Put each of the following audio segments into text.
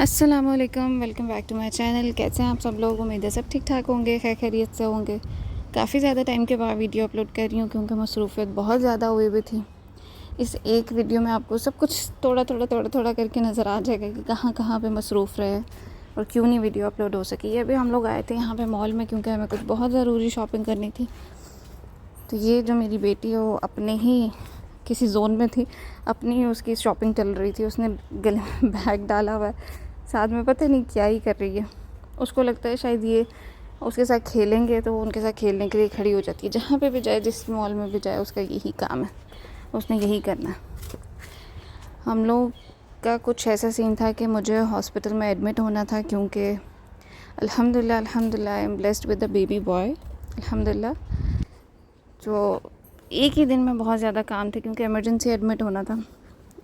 अस्सलामुअलैकुम, welcome back to my channel. कैसे हैं आप सब लोग? उम्मीद है सब ठीक ठाक होंगे, खैर खैरियत से होंगे। काफ़ी ज़्यादा टाइम के बाद वीडियो अपलोड कर रही हूँ क्योंकि मसरूफ़ियत बहुत ज़्यादा हुई हुई थी। इस एक वीडियो में आपको सब कुछ थोड़ा करके नज़र आ जाएगा कि कहाँ कहाँ पे मसरूफ़ रहे और क्यों नहीं वीडियो अपलोड हो सकी। अभी हम लोग आए थे यहाँ पर मॉल में क्योंकि हमें कुछ बहुत ज़रूरी शॉपिंग करनी थी। तो ये जो मेरी बेटी है वो अपने ही किसी जोन में थी, अपनी ही उसकी शॉपिंग चल रही थी। उसने गले में बैग डाला हुआ है, साथ में पता नहीं क्या ही कर रही है। उसको लगता है शायद ये उसके साथ खेलेंगे तो वो उनके साथ खेलने के लिए खड़ी हो जाती है। जहाँ पे भी जाए, जिस मॉल में भी जाए, उसका यही काम है, उसने यही करना है। हम लोग का कुछ ऐसा सीन था कि मुझे हॉस्पिटल में एडमिट होना था क्योंकि अल्हम्दुलिल्लाह I am blessed with the baby boy अल्हम्दुलिल्लाह। तो एक ही दिन में बहुत ज़्यादा काम थे क्योंकि इमरजेंसी एडमिट होना था।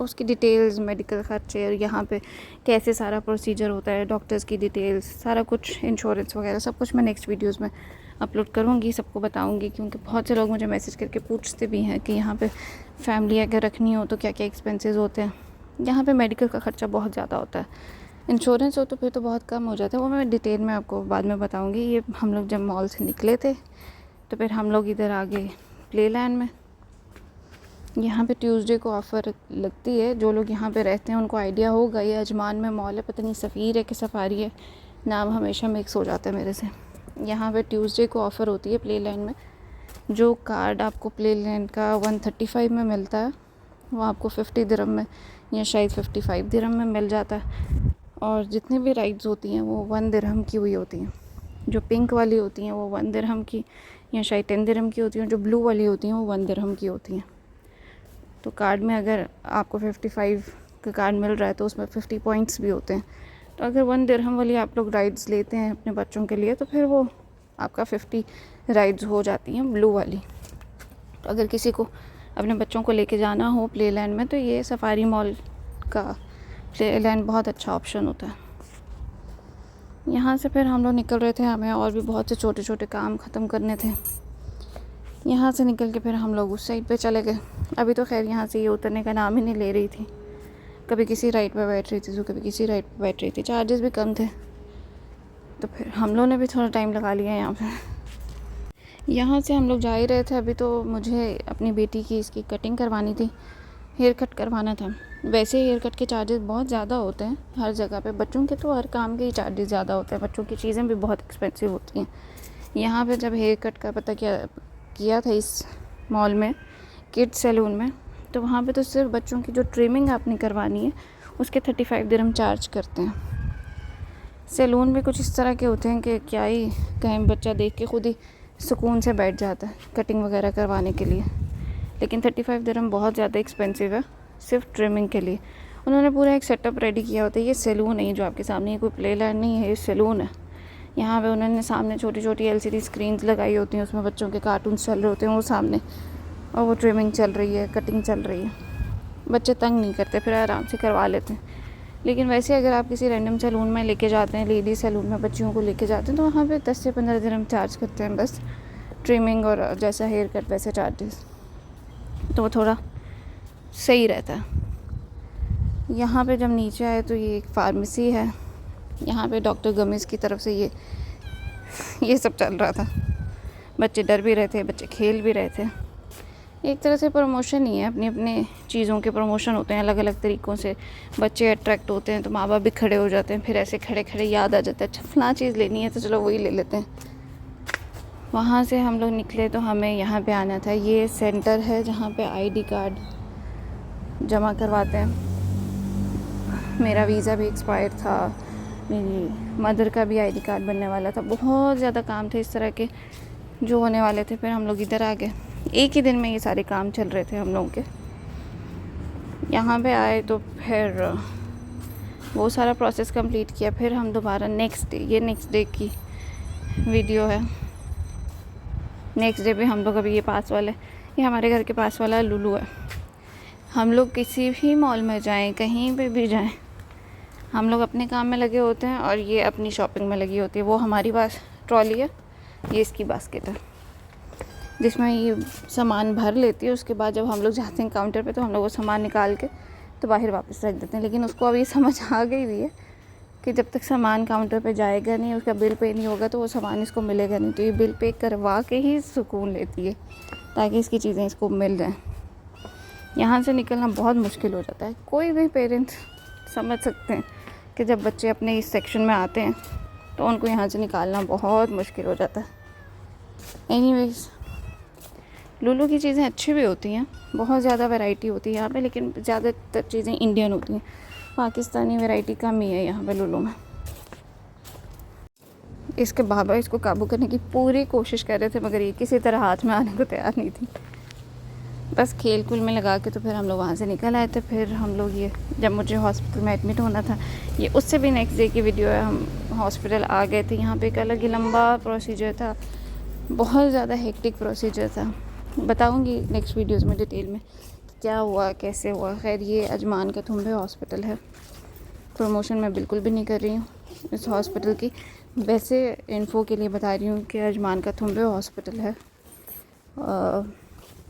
उसकी डिटेल्स, मेडिकल ख़र्चे और यहाँ पे कैसे सारा प्रोसीजर होता है, डॉक्टर्स की डिटेल्स, सारा कुछ, इंश्योरेंस वगैरह सब कुछ मैं नेक्स्ट वीडियोस में अपलोड करूँगी, सबको बताऊँगी। क्योंकि बहुत से लोग मुझे मैसेज करके पूछते भी हैं कि यहाँ पे फैमिली अगर रखनी हो तो क्या क्या एक्सपेंसेस होते हैं। यहाँ पे मेडिकल का ख़र्चा बहुत ज़्यादा होता है, इंश्योरेंस हो तो फिर तो बहुत कम हो जाता है। वो मैं डिटेल में आपको बाद में बताऊँगी। ये हम लोग जब मॉल से निकले थे तो फिर हम लोग इधर आ गए प्ले लैंड में। यहाँ पे ट्यूसडे को ऑफ़र लगती है। जो लोग यहाँ पे रहते हैं उनको आइडिया होगा, ये अजमान में मॉल है, पता नहीं सफ़ीर है कि सफारी है, नाम हमेशा मिक्स हो जाता है मेरे से। यहाँ पे ट्यूसडे को ऑफ़र होती है प्ले लैंड में। जो कार्ड आपको प्ले लैंड का 135 में मिलता है वो आपको 50 दिरहम में या शायद 55 दिरहम में मिल जाता है। और जितनी भी राइड्स होती हैं वो 1 दिरहम की हुई होती हैं। जो पिंक वाली होती हैं वो 1 दिरहम की या शायद 10 दिरहम की होती हैं। जो ब्लू वाली होती हैं वो 1 दिरहम की होती हैं। तो कार्ड में अगर आपको 55 का कार्ड मिल रहा है तो उसमें 50 पॉइंट्स भी होते हैं। तो अगर 1 दिरहम वाली आप लोग राइड्स लेते हैं अपने बच्चों के लिए तो फिर वो आपका 50 राइड्स हो जाती हैं ब्लू वाली। तो अगर किसी को अपने बच्चों को लेके जाना हो प्ले लैंड में तो ये सफारी मॉल का प्ले लैंड बहुत अच्छा ऑप्शन होता है। यहाँ से फिर हम लोग निकल रहे थे, हमें और भी बहुत से छोटे छोटे काम ख़त्म करने थे। यहाँ से निकल के फिर हम लोग उस साइड पे चले गए। अभी तो खैर यहाँ से ये उतरने का नाम ही नहीं ले रही थी, कभी किसी राइड पे बैठ रही थी तो कभी किसी राइड पे बैठ रही थी। चार्जेस भी कम थे तो फिर हम लोग ने भी थोड़ा टाइम लगा लिया यहाँ पे। यहाँ से हम लोग जा ही रहे थे। अभी तो मुझे अपनी बेटी की इसकी कटिंग करवानी थी, हेयर कट करवाना था। वैसे हेयर कट के चार्जेस बहुत ज़्यादा होते हैं हर जगह पे, बच्चों के तो हर काम के ही चार्जेस ज़्यादा होते हैं। बच्चों की चीज़ें भी बहुत एक्सपेंसिव होती हैं। यहाँ पे जब हेयर कट का पता किया था इस मॉल में, किड्स सैलून में, तो वहाँ पे तो सिर्फ बच्चों की जो ट्रिमिंग आपने करवानी है उसके 35 दिरहम चार्ज करते हैं। सैलून भी कुछ इस तरह के होते हैं कि क्या ही कहीं, बच्चा देख के खुद ही सुकून से बैठ जाता है कटिंग वगैरह करवाने के लिए। लेकिन 35 दिरहम बहुत ज़्यादा एक्सपेंसिव है सिर्फ ट्रिमिंग के लिए। उन्होंने पूरा एक सेटअप रेडी किया होता है। ये सैलून है जो आपके सामने, ये कोई प्ले लैंड नहीं है, ये सैलून है। यहाँ पे उन्होंने सामने छोटी छोटी LCD स्क्रीन्स लगाई होती हैं, उसमें बच्चों के कार्टून्स चल रहे होते हैं वो सामने, और वो ट्रिमिंग चल रही है, कटिंग चल रही है। बच्चे तंग नहीं करते, फिर आराम से करवा लेते हैं। लेकिन वैसे अगर आप किसी रैंडम सैलून में लेके जाते हैं, लेडीज़ सैलून में बच्चियों को लेके जाते हैं, तो वहाँ पे 10 से 15 दिरहम चार्ज करते हैं बस, ट्रिमिंग और जैसा हेयर कट वैसे चार्जेस। तो वो थोड़ा सही रहता है। यहाँ पे जब नीचे आए तो ये एक फार्मेसी है। यहाँ पे डॉक्टर गमीज़ की तरफ से ये सब चल रहा था। बच्चे डर भी रहे थे, बच्चे खेल भी रहे थे। एक तरह से प्रमोशन ही है, अपनी अपनी चीज़ों के प्रमोशन होते हैं अलग अलग तरीक़ों से। बच्चे अट्रैक्ट होते हैं तो माँ बाप भी खड़े हो जाते हैं, फिर ऐसे खड़े खड़े याद आ जाता है, अच्छा फलां चीज़ लेनी है तो चलो वही ले लेते हैं। वहाँ से हम लोग निकले तो हमें यहाँ पे आना था। ये सेंटर है जहाँ पे ID कार्ड जमा करवाते हैं। मेरा वीज़ा भी एक्सपायर था, मेरी मदर का भी ID कार्ड बनने वाला था। बहुत ज़्यादा काम थे इस तरह के जो होने वाले थे। फिर हम लोग इधर आ गए, एक ही दिन में ये सारे काम चल रहे थे हम लोगों के। यहाँ पे आए तो फिर वो सारा प्रोसेस कंप्लीट किया। फिर हम दोबारा नेक्स्ट डे, ये नेक्स्ट डे की वीडियो है। नेक्स्ट डे पे हम लोग, अभी ये पास वाला है, ये हमारे घर के पास वाला लुलू है। हम लोग किसी भी मॉल में जाएं, कहीं पे भी जाएं, हम लोग अपने काम में लगे होते हैं और ये अपनी शॉपिंग में लगी होती है। वो हमारी पास ट्रॉली है, ये इसकी बास्केट है जिसमें ये सामान भर लेती है। उसके बाद जब हम लोग जाते हैं काउंटर पे तो हम लोग वो सामान निकाल के तो बाहर वापस रख देते हैं। लेकिन उसको अब ये समझ आ गई हुई है कि जब तक सामान काउंटर पे जाएगा नहीं, उसका बिल पे नहीं होगा तो वो सामान इसको मिलेगा नहीं। तो ये बिल पे करवा के ही सुकून लेती है ताकि इसकी चीज़ें इसको मिल जाएं। यहाँ से निकलना बहुत मुश्किल हो जाता है। कोई भी पेरेंट्स समझ सकते हैं कि जब बच्चे अपने इस सेक्शन में आते हैं तो उनको यहाँ से निकालना बहुत मुश्किल हो जाता है। एनीवेज, लुलु की चीज़ें अच्छी भी होती हैं, बहुत ज़्यादा वैरायटी होती है यहाँ पे, लेकिन ज़्यादातर चीज़ें इंडियन होती हैं, पाकिस्तानी वैरायटी कम ही है यहाँ पे लुलु में। इसके बाबा इसको काबू करने की पूरी कोशिश कर रहे थे, मगर ये किसी तरह हाथ में आने को तैयार नहीं थी। बस खेल कूल में लगा के तो फिर हम लोग वहाँ से निकल आए थे। फिर हम लोग ये जब मुझे हॉस्पिटल में एडमिट होना था, ये उससे भी नेक्स्ट डे की वीडियो है। हम हॉस्पिटल आ गए थे, यहाँ पे एक अलग ही लंबा प्रोसीजर था, बहुत ज़्यादा हेक्टिक प्रोसीजर था। बताऊँगी नेक्स्ट वीडियोज़ में डिटेल में क्या हुआ कैसे हुआ। खैर, ये अजमान का थुम्बे हॉस्पिटल है। प्रमोशन मैं बिल्कुल भी नहीं कर रही हूँ इस हॉस्पिटल की, वैसे इन्फो के लिए बता रही हूँ कि अजमान का थुम्बे हॉस्पिटल है,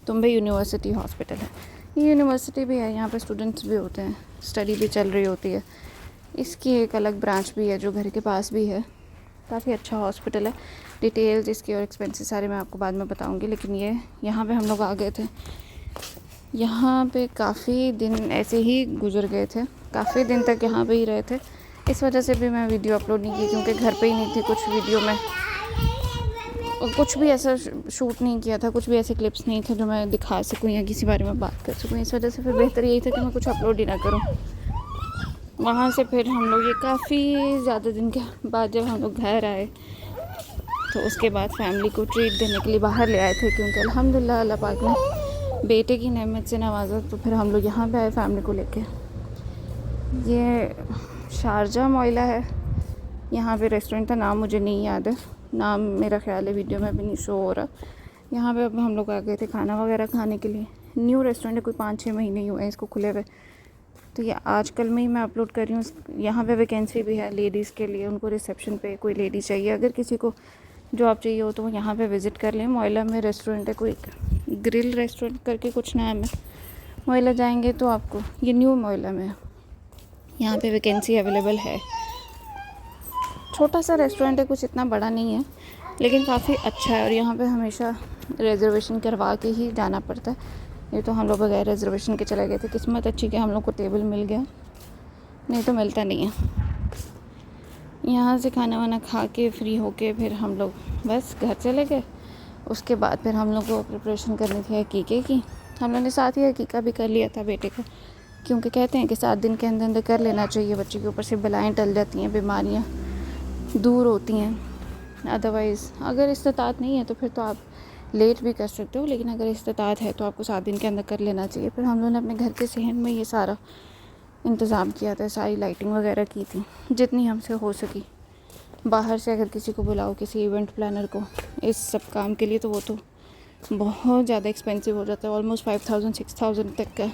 तुम्बे यूनिवर्सिटी हॉस्पिटल है। ये यूनिवर्सिटी भी है, यहाँ पे स्टूडेंट्स भी होते हैं, स्टडी भी चल रही होती है। इसकी एक अलग ब्रांच भी है जो घर के पास भी है। काफ़ी अच्छा हॉस्पिटल है। डिटेल्स इसकी और एक्सपेंसेस सारे मैं आपको बाद में बताऊंगी। लेकिन ये यहाँ पे हम लोग आ गए थे, यहाँ पे काफ़ी दिन ऐसे ही गुजर गए थे, काफ़ी दिन तक यहाँ पे ही रहे थे। इस वजह से भी मैं वीडियो अपलोड नहीं की, क्योंकि घर पे ही नहीं थी कुछ वीडियो में, और कुछ भी ऐसा शूट नहीं किया था, कुछ भी ऐसे क्लिप्स नहीं थे जो मैं दिखा सकूँ या किसी बारे में बात कर सकूँ। इस वजह से फिर बेहतर यही था कि मैं कुछ अपलोड ही ना करूँ। वहाँ से फिर हम लोग ये काफ़ी ज़्यादा दिन के बाद जब हम लोग घर आए तो उसके बाद फैमिली को ट्रीट देने के लिए बाहर ले आए थे, क्योंकि अल्हम्दुलिल्लाह अल्लाह पाक ने बेटे की नेमत से नवाजा। तो फिर हम लोग यहाँ पे आए फैमिली को लेके। ये शारजा मोइला है, यहाँ पे रेस्टोरेंट का नाम मुझे नहीं याद है, नाम मेरा ख्याल है वीडियो में भी नहीं शो हो रहा। यहाँ पे अब हम लोग आ गए थे खाना वगैरह खाने के लिए। न्यू रेस्टोरेंट है, कोई 5-6 महीने ही हुए हैं इसको खुले हुए। तो ये आजकल में ही मैं अपलोड कर रही हूँ। यहाँ पे वैकेंसी भी है लेडीज़ के लिए, उनको रिसेप्शन पे कोई लेडी चाहिए। अगर किसी को जॉब चाहिए हो तो वो यहाँ पे विज़िट कर लें। मोइला में रेस्टोरेंट है, कोई ग्रिल रेस्टोरेंट करके कुछ नाम है। मोइला जाएंगे तो आपको, ये न्यू मोइला में है, यहाँ पे वैकेंसी अवेलेबल है। छोटा सा रेस्टोरेंट है, कुछ इतना बड़ा नहीं है, लेकिन काफ़ी अच्छा है। और यहाँ पे हमेशा रिजर्वेशन करवा के ही जाना पड़ता है। ये तो हम लोग बगैर रिजर्वेशन के चले गए थे। किस्मत अच्छी कि हम लोग को टेबल मिल गया, नहीं तो मिलता नहीं है। यहाँ से खाना वाना खा के फ्री होके फिर हम लोग बस घर चले गए। उसके बाद फिर हम लोग को प्रिपरेशन करनी थी हकीके की। हम लोगों ने साथ ही हकीका भी कर लिया था बेटे का, क्योंकि कहते हैं कि 7 दिन के अंदर अंदर कर लेना चाहिए। बच्चे के ऊपर से बलाएँ टल जाती हैं, बीमारियाँ दूर होती हैं। अदरवाइज़ अगर इस्तात नहीं है तो फिर तो आप लेट भी कर सकते हो, लेकिन अगर इस्तात है तो आपको 7 दिन के अंदर कर लेना चाहिए। फिर हम लोगों ने अपने घर के सहन में ये सारा इंतज़ाम किया था, सारी लाइटिंग वगैरह की थी जितनी हमसे हो सकी। बाहर से अगर किसी को बुलाओ, किसी इवेंट प्लानर को इस सब काम के लिए, तो वो तो बहुत ज़्यादा एक्सपेंसिव हो जाता है। ऑलमोस्ट 5000-6000 तक का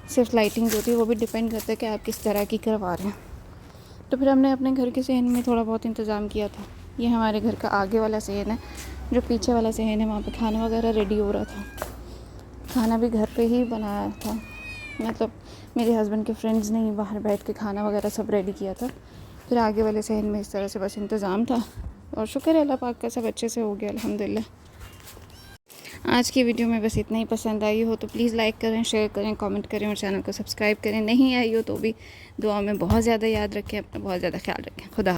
सिर्फ लाइटिंग होती है। वो भी डिपेंड करता है कि आप किस तरह की करवा रहे हैं। तो फिर हमने अपने घर के सहन में थोड़ा बहुत इंतज़ाम किया था। ये हमारे घर का आगे वाला सहन है, जो पीछे वाला सहन है वहाँ पे खाना वगैरह रेडी हो रहा था। खाना भी घर पे ही बनाया था, मतलब मेरे हस्बैंड के फ्रेंड्स ने ही बाहर बैठ के खाना वगैरह सब रेडी किया था। फिर आगे वाले सहन में इस तरह से बस इंतज़ाम था, और शुक्र है अल्लाह पाक का सब अच्छे से हो गया अल्हम्दुलिल्लाह। आज की वीडियो में बस इतना ही। पसंद आई हो तो प्लीज़ लाइक करें, शेयर करें, कमेंट करें और चैनल को सब्सक्राइब करें। नहीं आई हो तो भी दुआ में बहुत ज़्यादा याद रखें, अपना बहुत ज़्यादा ख्याल रखें। खुदा।